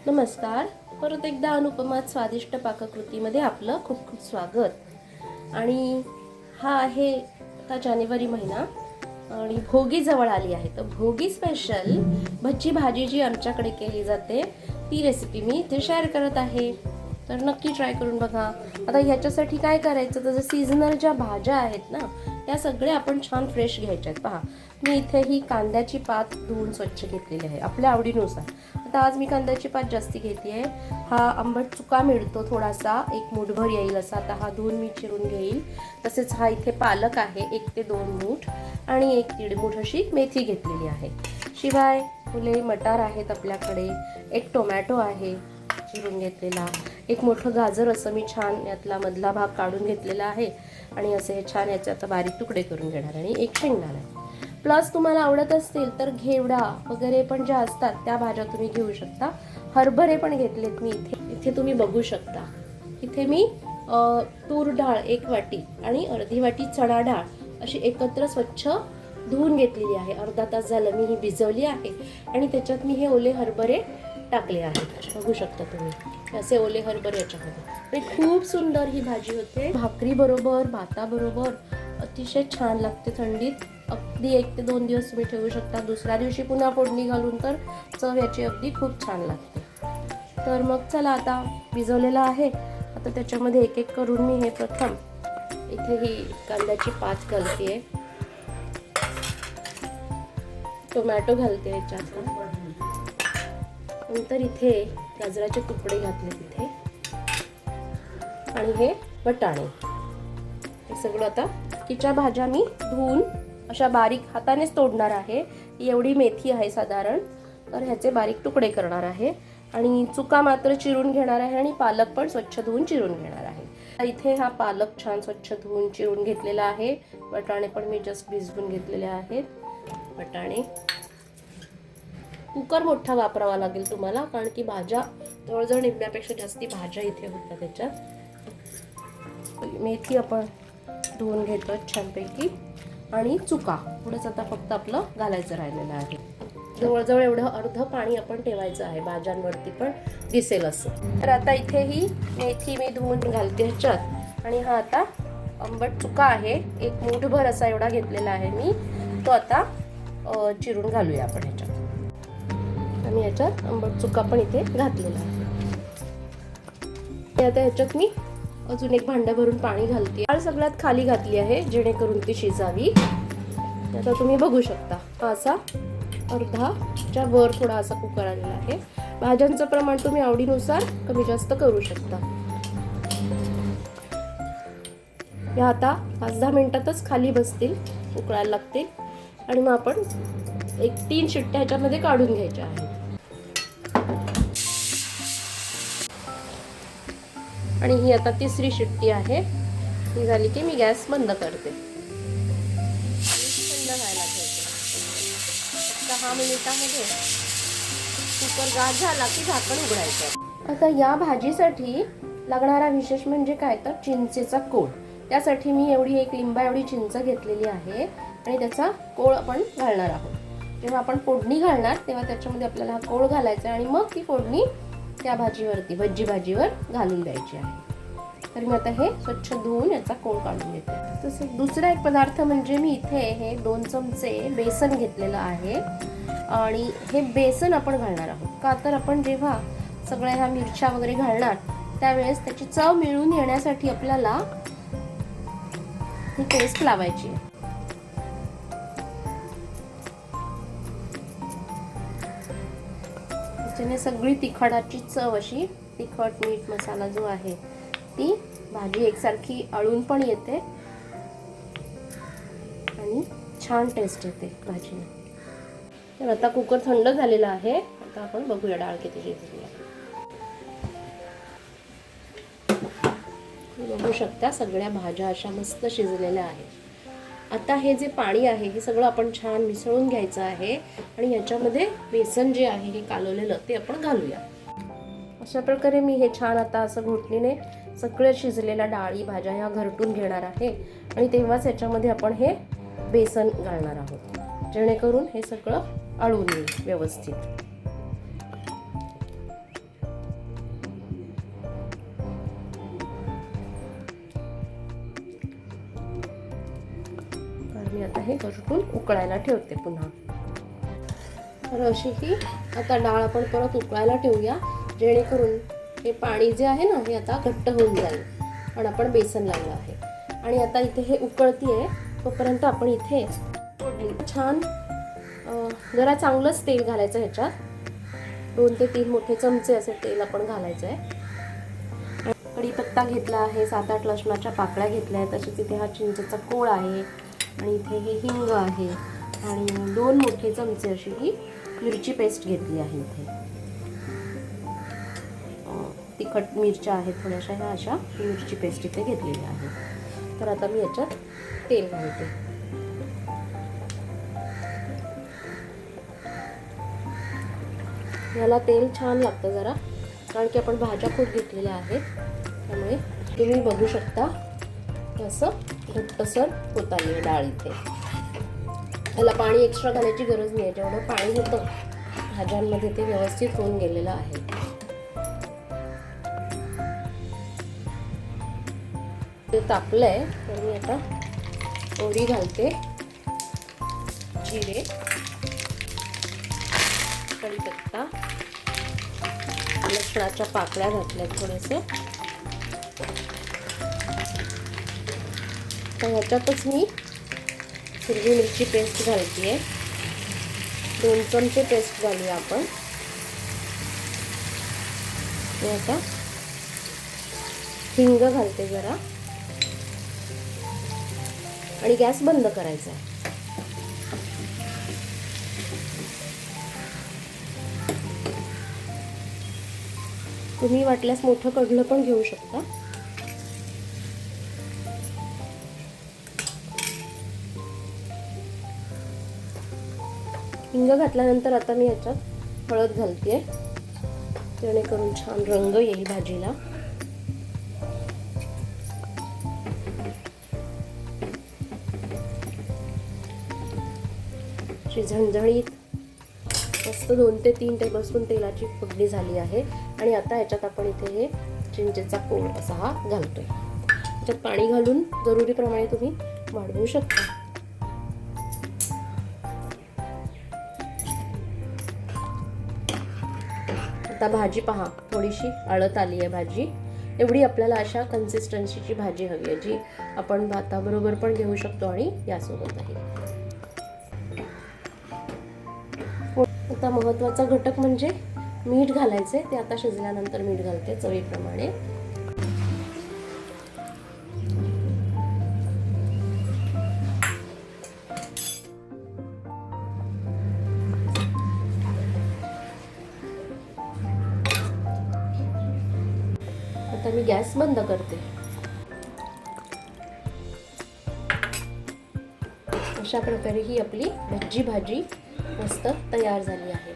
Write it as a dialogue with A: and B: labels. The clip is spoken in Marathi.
A: नमस्कार. परत एकदा अनुपमात स्वादिष्ट पाककृतीमध्ये आपलं खूप खूप स्वागत. आणि हा आहे आता जानेवारी महिना आणि भोगी जवळ आली आहे. तर भोगी स्पेशल भज्जी भाजी जी आमच्याकडे केली जाते ती रेसिपी मी इथे शेअर करत आहे. तर नक्की ट्राय करून बघा. आता ह्याच्यासाठी काय करायचं, तर सीझनल ज्या भाज्या आहेत ना त्या सगळ्या आपण छान फ्रेश घ्यायच्या आहेत. पहा, मी इथे ही कांद्याची पात धुवून स्वच्छ घेतलेली आहे आपल्या आवडीनुसार. आता आज मी कांद्याची पात जास्ती घेते आहे. हा आंबट चुका मिळतो थोडासा, एक मूठभर येईल असा. आता हा धुवून मी चिरून घेईल. तसेच हा इथे पालक आहे 1 ते 2 मूठ आणि 1 ते 1.5 मूठ अशी मेथी घेतलेली आहे. शिवाय फुले मटार आहेत आपल्याकडे, एक टोमॅटो आहे चिरून घेतलेला, एक मोठं गाजर असं मी छान यातला मधला भाग काढून घेतलेला आहे आणि असे हे छान याचे आता बारीक तुकडे करून घेणार आणि एक शेंगदाणा. प्लस तुम्हाला आवडत असतील तर घेवडा वगैरे पण ज्या असतात त्या भाज्या तुम्ही घेऊ शकता. हरभरे पण घेतलेत मी इथे तुम्ही बघू शकता. इथे मी तूर डाळ 1 वाटी आणि अर्धी वाटी चणा डाळ अशी एकत्र स्वच्छ धुवून घेतलेली आहे. अर्धा तास झालं मी ही भिजवली आहे आणि त्याच्यात मी हे ओले हरभरे टाकले आहेत. बघू शकता तुम्ही असे ओले हरभरे याच्यामध्ये. आणि खूप सुंदर ही भाजी होते. भाकरी बरोबर, भाताबरोबर अतिशय छान लागते. थंडीत अगदी 1 ते 2 दिवस तुम्ही ठेवू शकता. दुसऱ्या दिवशी पुन्हा फोडणी घालून तर चव याची अगदी खूप छान लागते. तर मग चला, आता भिजवलेला आहे. आता त्याच्यामध्ये एक एक करून मी हे प्रथम इथे ही कांद्याची पात घालते, टोमॅटो घालते याच्यात, नंतर इथे गाजराचे तुकडे घातले तिथे आणि हे वटाणे. हे सगळं आता बाकीच्या भाज्या मी धुवून अशा बारीक हातानेच तोडणार आहे. एवढी मेथी आहे साधारण, तर ह्याचे बारीक तुकडे करणार आहे आणि चुका मात्र चिरून घेणार आहे आणि पालक पण स्वच्छ धुवून चिरून घेणार आहे. इथे हा पालक छान स्वच्छ धुवून चिरून घेतलेला आहे. वटाणे पण मी जस्ट भिजवून घेतलेले आहेत. वटाणे कुकर मोठा वापरावा लागेल तुम्हाला, कारण की भाज्या जवळजवळ निम्म्यापेक्षा जास्ती भाज्या इथे होतात त्याच्यात. मेथी आपण धुवून घेतो छानपैकी आणि चुका थोडंच आता फक्त आपलं घालायचं राहिलेलं आहे. जवळजवळ एवढं अर्ध पाणी आपण ठेवायचं आहे भाज्यांवरती पण दिसेल असं. तर आता इथे ही मेथी मी धुवून घालते ह्याच्यात आणि हा आता आंबट चुका आहे 1 मूठभर असा एवढा घेतलेला आहे मी, तो आता चिरून घालूया आपण ह्याच्यात. आणि याच्यात आंबट चुका पण इथे घातलेला आहे. आता ह्याच्यात मी अजून एक भांडं भरून पाणी घालते. डाळ सगळ्यात खाली घातली आहे जेणेकरून ती शिजावी. आता तुम्ही बघू शकता हा असा अर्धाच्या वर थोडा असा कुकर आलेला आहे. भाज्यांचं प्रमाण तुम्ही आवडीनुसार कमी जास्त करू शकता. या आता 5-10 मिनिटातच खाली बसतील, उकळायला लागतील आणि मग आपण 1-3 शिट्ट्या ह्याच्यामध्ये काढून घ्यायच्या आहेत. आणि ही आता 3री शिट्टी आहे. ही झाली की मी गॅस बंद करते. थंड व्हायला ठेवते. 10 मिनिटामध्ये कुकर गार झाला की झाकण उघडायचं. आता या भाजीसाठी लागणारा विशेष म्हणजे काय, तर चिंचेचा कोळ. त्यासाठी मी एवढी 1 लिंबा एवढी चिंच घेतलेली आहे आणि त्याचा कोळ आपण घालणार आहोत. जेव्हा आपण फोडणी घालणार तेव्हा त्याच्यामध्ये आपल्याला हा कोळ घालायचा आणि मग ती फोडणी त्या भाजीवरती, भज्जी भाजीवर घालून द्यायची आहे. तर मी आता हे स्वच्छ धुवून याचा कोळ काढून घेते. तसं दुसरा एक पदार्थ म्हणजे मी इथे हे 2 चमचे बेसन घेतलेलं आहे आणि हे बेसन आपण घालणार आहोत. का तर आपण जेव्हा सगळ्या ह्या मिरच्या वगैरे घालणार त्यावेळेस त्याची चव मिळून येण्यासाठी आपल्याला ही पेस्ट लावायची आहे. त्याने सगळी तिखटाची चव अशी, तिखट मीठ मसाला जो आहे ती भाजी एकसारखी आळून पण येते आणि छान टेस्ट येते भाजीला. तर आता कुकर थंड झालेला आहे. आता आपण बघूया डाळ किती शिजली आहे. बघू शकता सगळ्या भाज्या अशा मस्त शिजलेल्या आहेत. आता हे जे पाणी आहे हे सगळं आपण छान मिसळून घ्यायचं आहे आणि याच्यामध्ये बेसन जे आहे हे कालवलेलं ते आपण घालूया. अशा प्रकारे मी हे छान आता असं घोटणीने सगळ्या शिजलेल्या डाळी भाज्या ह्या घरटून घेणार आहे आणि तेव्हाच याच्यामध्ये आपण हे बेसन घालणार आहोत जेणेकरून हे सगळं आळून येईल व्यवस्थित. मी आता हे करून उकळायला ठेवते पुन्हा. तर अशी ही आता डाळ आपण परत उकळायला ठेवूया, जेणेकरून हे पाणी जे आहे ना हे आता घट्ट होऊन जाईल. पण आपण बेसन लावलं आहे आणि आता इथे हे उकळतीये, तोपर्यंत आपण इथे छान जरा चांगलंच तेल घालायचं. ह्याच्यात 2 ते 3 मोठे चमचे असे तेल आपण घालायचं आहे. कढीपत्ता घेतला आहे, 7-8 लसणाच्या पाकळ्या घेतल्या आहेत, तसेच इथे हा चिंचेचा कोळ आहे आणि इथे हे हिंग आहे आणि 2 मोठे चमचे अशी ही मिरची पेस्ट घेतली आहे. इथे तिखट मिरच्या आहेत थोड्याशा, ह्या अशा मिरची पेस्ट इथे घेतलेली आहे. तर आता मी याच्यात तेल घालते. याला तेल छान लागतं जरा, कारण की आपण भाज्या खूप घेतलेल्या आहेत, त्यामुळे तुम्ही बघू शकता असं घट्टसर होत आली आहे डाळ. इथे याला पाणी एक्स्ट्रा घालायची गरज नाही आहे, जेवढं पाणी होतं भाज्यांमध्ये ते व्यवस्थित होऊन गेलेलं आहे. ते तापलंय तर मी आता मोहरी घालते, जिरे, कढीपत्ता, लसणाच्या पाकळ्या घातल्या थोडेसे. तर ह्याच्यातच मी हिरवी मिरची पेस्ट घालते, 2 चमचे पेस्ट घालूया आपण. आता हिंग घालते जरा आणि गॅस बंद करायचा आहे. तुम्ही वाटल्यास मोठं कढलं पण घेऊ शकता. हिंग घातल्यानंतर आता मी याच्यात हळद घालते, जेणेकरून छान रंग येईल भाजीला. झणझणीत मस्त 2 ते 3 टेबलस्पून तेलाची फोडणी झाली आहे. आणि आता याच्यात आपण इथे हे चिंचेचा कोळ असा हा घालतोय. याच्यात पाणी घालून जरुरीप्रमाणे तुम्ही वाढवू शकता. आता भाजी पहा, थोडीशी आळत आली आहे भाजी. एवढी आपल्याला अशा कन्सिस्टन्सीची भाजी हवी आहे, जी आपण भाताबरोबर पण घेऊ शकतो आणि यासोबतही. आता महत्त्वाचा घटक म्हणजे मीठ घालायचे. ते आता शिजल्यानंतर मीठ घालते चवीप्रमाणे. आता मी गॅस बंद करते. अशा प्रकारे ही आपली भज्जी भाजी मस्त तयार झाली आहे.